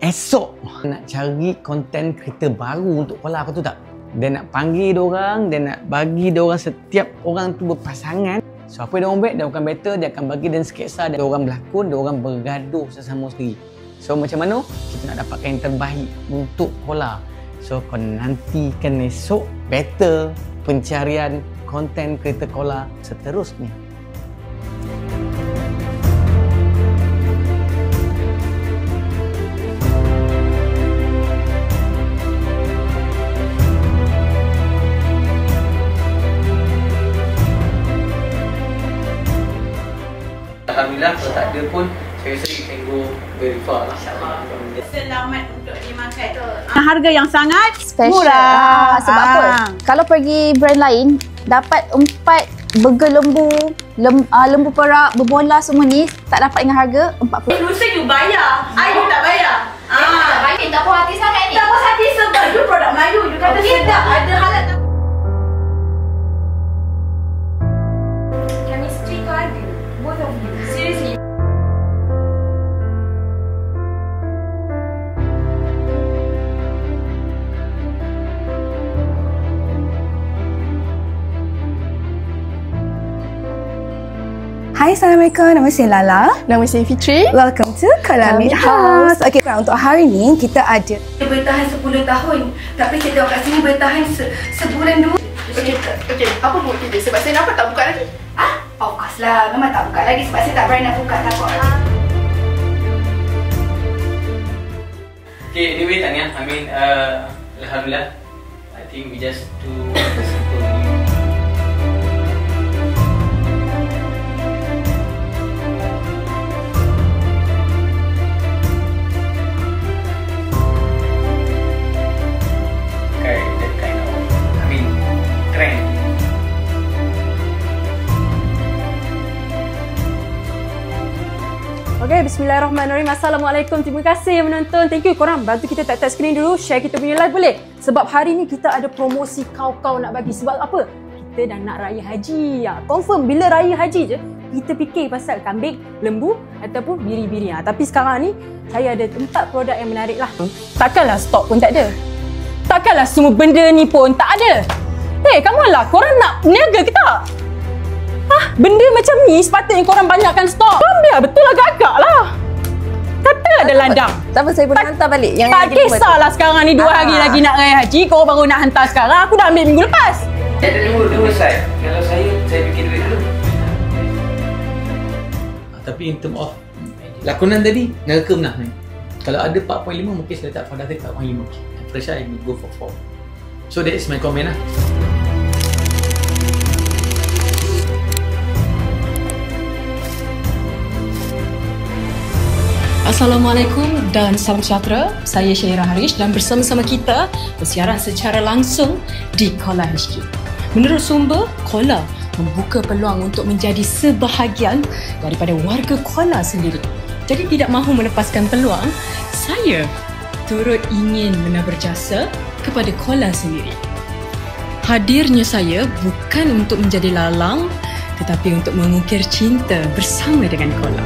esok nak cari konten kereta baru untuk Kola, aku tu tak. Dia nak panggil diorang, dia nak bagi diorang setiap orang tu berpasangan. So apa yang diorang buat, dia akan better, dia akan bagi dan sketsa, diorang berlakon, diorang bergaduh sesama sendiri. So macam mana kita nak dapatkan yang terbaik untuk Kola. So kau nantikan esok better pencarian konten kereta Kola seterusnya. Alhamdulillah, kalau tak ada pun saya rasa kita can go very far lah. Selamat untuk dimakan. Harga yang sangat special. Murah. Sebab apa? Kalau pergi brand lain, dapat 4 burger lembu, lembu perak, berbola semua ni tak dapat dengan harga 40. Lusa you bayar, I tak bayar. Baik, tak puas hati sangat ni. Tak puas hati sebab you produk Melayu, you kata sedap, ada halat tak. Chemistry tu ada. Both of you. Seriously. Hai, Assalamualaikum. Nama saya Lala. Nama saya Fitri. Welcome to Kola Meat House. Okay, untuk hari ni kita ada Dia bertahan 10 tahun. Tapi saya tengok kat sini bertahan sebulan dua. Okey. Apa bukti dia? Sebab saya nampak tak buka lagi. Of course lah. Memang tak buka lagi sebab saya tak berani nak buka, takut. Okay, anyway Tanya, I mean, Alhamdulillah, I think we just do the simple thing. That kind of, I mean, trend. Okey, bismillahirrahmanirrahim. Assalamualaikum. Terima kasih yang menonton. Thank you korang. Bantu kita tap screen dulu, share kita punya live boleh? Sebab hari ni kita ada promosi kau-kau nak bagi. Sebab apa? Kita dah nak raya haji. Confirm bila raya haji je kita fikir pasal kambing, lembu ataupun biri-biri. Tapi sekarang ni saya ada 4 produk yang menarik lah. Takkanlah stok pun tak ada. Takkanlah semua benda ni pun tak ada. Kamu lah, korang nak niaga ke tak? Benda macam ni sepatutnya korang banyakkan stok. Korang biar betul agak-agak lah. Kata ada landang. tak apa, saya boleh hantar balik yang tak kisahlah sekarang ni 2 hari lagi nak raya haji. Kau baru nak hantar sekarang. Aku dah ambil minggu lepas. Ada dua side. Kalau saya fikir duit dulu. Tapi in term of lakonan tadi, neraka menang ni. Kalau ada 4.5 mungkin saya letak pada 4.5. Pressure I will go for 4. So that is my comment lah. Assalamualaikum dan salam sejahtera. Saya Syairah Harish dan bersama-sama kita bersiaran secara langsung di Kola HQ. Menurut sumber, Kola membuka peluang untuk menjadi sebahagian daripada warga Kola sendiri. Jadi tidak mahu melepaskan peluang, saya turut ingin menabur jasa kepada Kola sendiri. Hadirnya saya bukan untuk menjadi lalang tetapi untuk mengukir cinta bersama dengan Kola.